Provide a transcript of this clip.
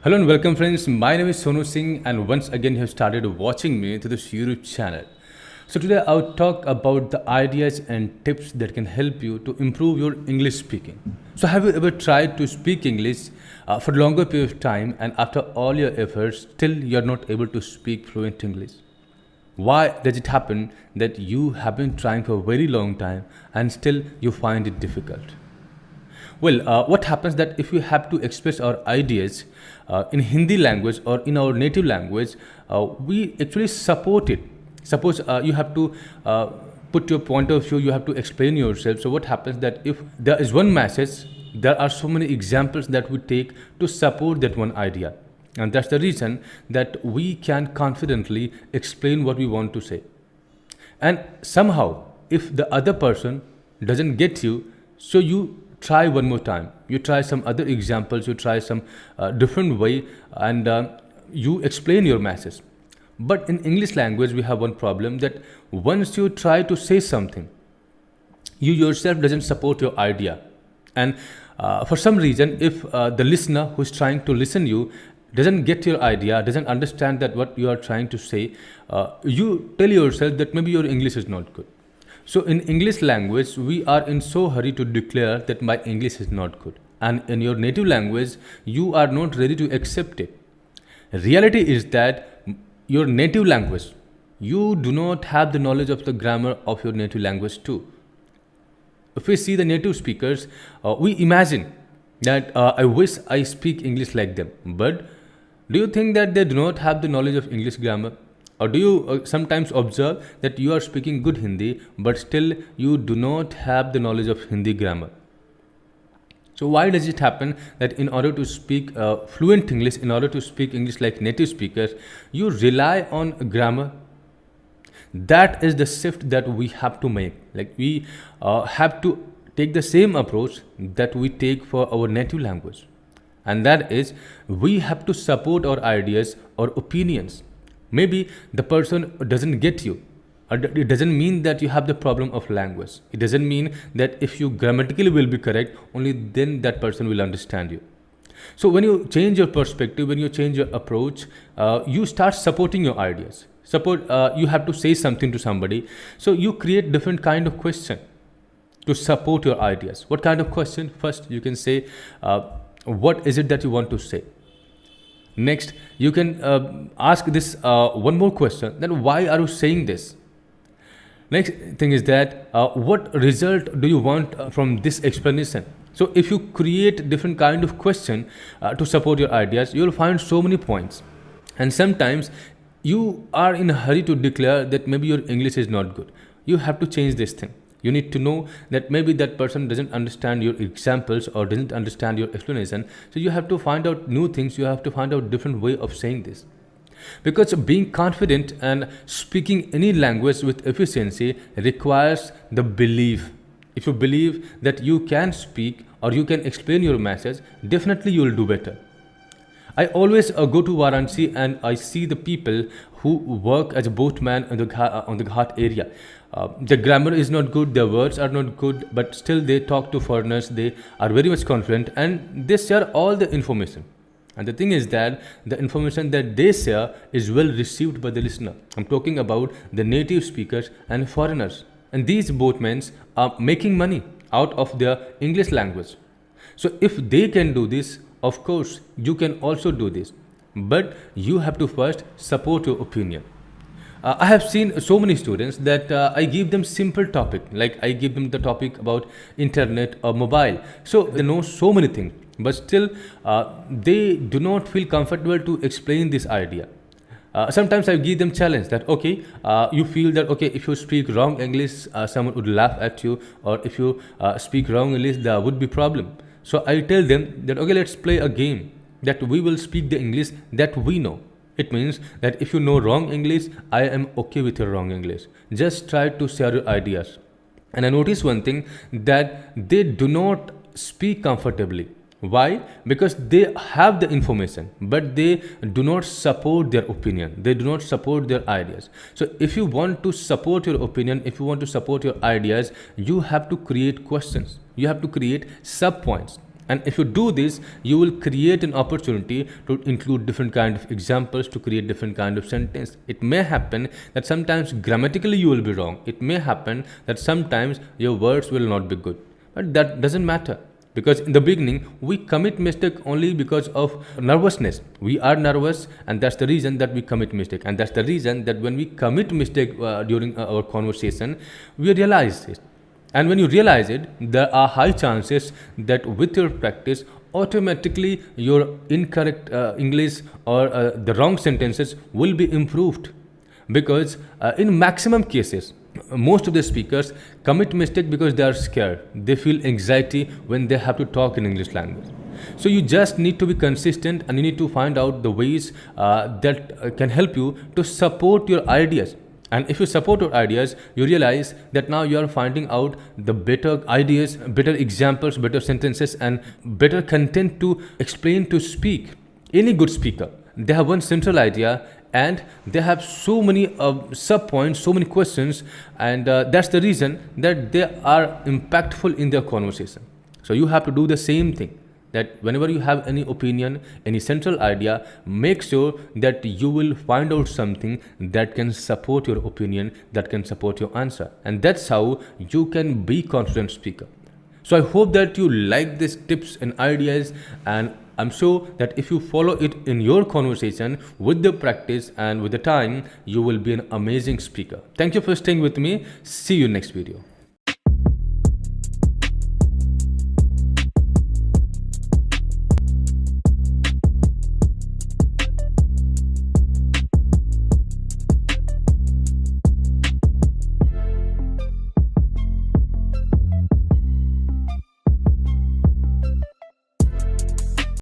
Hello and welcome friends, my name is Sonu Singh and once again you have started watching me through this YouTube channel. So today I'll talk about the ideas and tips that can help you to improve your English speaking. So have you ever tried to speak English for a longer period of time and after all your efforts still you're not able to speak fluent English? Why does it happen that you have been trying for a very long time and still you find it difficult? Well, what happens that if we have to express our ideas in Hindi language or in our native language, we actually support it. Suppose you have to put your point of view, you have to explain yourself. So what happens that if there is one message, there are so many examples that we take to support that one idea. And that's the reason that we can confidently explain what we want to say. And somehow, if the other person doesn't get you, so you try one more time, you try some other examples, you try some different way and you explain your message. But in English language we have one problem that once you try to say something, you yourself doesn't support your idea, and for some reason if the listener who's trying to listen you doesn't get your idea, doesn't understand that what you are trying to say, you tell yourself that maybe your English is not good. So in English language, we are in so hurry to declare that my English is not good. And in your native language, you are not ready to accept it. Reality is that your native language, you do not have the knowledge of the grammar of your native language too. If we see the native speakers, we imagine that I wish I speak English like them. But do you think that they do not have the knowledge of English grammar? Or do you sometimes observe that you are speaking good Hindi, but still you do not have the knowledge of Hindi grammar? So why does it happen that in order to speak fluent English, in order to speak English like native speakers, you rely on grammar? That is the shift that we have to make. Like we have to take the same approach that we take for our native language. And that is, we have to support our ideas or opinions. Maybe the person doesn't get you. It doesn't mean that you have the problem of language. It doesn't mean that if you grammatically will be correct, only then that person will understand you. So when you change your perspective, when you change your approach, you start supporting your ideas. Suppose you have to say something to somebody. So you create different kind of question to support your ideas. What kind of question? First, you can say, what is it that you want to say? Next, you can ask this one more question, then why are you saying this? Next thing is that what result do you want from this explanation? So if you create different kind of question to support your ideas, you will find so many points. And sometimes you are in a hurry to declare that maybe your English is not good. You have to change this thing. You need to know that maybe that person doesn't understand your examples or doesn't understand your explanation. So you have to find out new things. You have to find out different way of saying this. Because being confident and speaking any language with efficiency requires the belief. If you believe that you can speak or you can explain your message, definitely you will do better. I always go to Varanasi and I see the people who work as a boatman on the Ghat area. The grammar is not good, their words are not good, but still they talk to foreigners, they are very much confident and they share all the information. And the thing is that the information that they share is well received by the listener. I'm talking about the native speakers and foreigners. And these boatmen are making money out of their English language. So if they can do this, of course, you can also do this. But you have to first support your opinion. I have seen so many students that I give them simple topic, like I give them the topic about internet or mobile. So they know so many things, but still they do not feel comfortable to explain this idea. Sometimes I give them challenge that, okay, you feel that, okay, if you speak wrong English, someone would laugh at you, or if you speak wrong English, there would be problem. So I tell them that, okay, let's play a game that we will speak the English that we know. It means that if you know wrong English, I am okay with your wrong English. Just try to share your ideas. And I notice one thing, that they do not speak comfortably. Why? Because they have the information, but they do not support their opinion. They do not support their ideas. So if you want to support your opinion, if you want to support your ideas, you have to create questions. You have to create sub points. And if you do this, you will create an opportunity to include different kind of examples, to create different kind of sentence. It may happen that sometimes grammatically you will be wrong. It may happen that sometimes your words will not be good. But that doesn't matter. Because in the beginning, we commit mistake only because of nervousness. We are nervous, and that's the reason that we commit mistake. And that's the reason that when we commit mistake during our conversation, we realize it. And when you realize it, there are high chances that with your practice, automatically your incorrect English or the wrong sentences will be improved. Because in maximum cases, most of the speakers commit mistake because they are scared. They feel anxiety when they have to talk in English language. So you just need to be consistent, and you need to find out the ways that can help you to support your ideas. And if you support your ideas, you realize that now you are finding out the better ideas, better examples, better sentences, and better content to explain, to speak. Any good speaker, they have one central idea, and they have so many sub points, so many questions, and that's the reason that they are impactful in their conversation. So you have to do the same thing, that whenever you have any opinion, any central idea, make sure that you will find out something that can support your opinion, that can support your answer. And that's how you can be confident speaker. So I hope that you like these tips and ideas, and I'm sure that if you follow it in your conversation with the practice and with the time, you will be an amazing speaker. Thank you for staying with me. See you next video.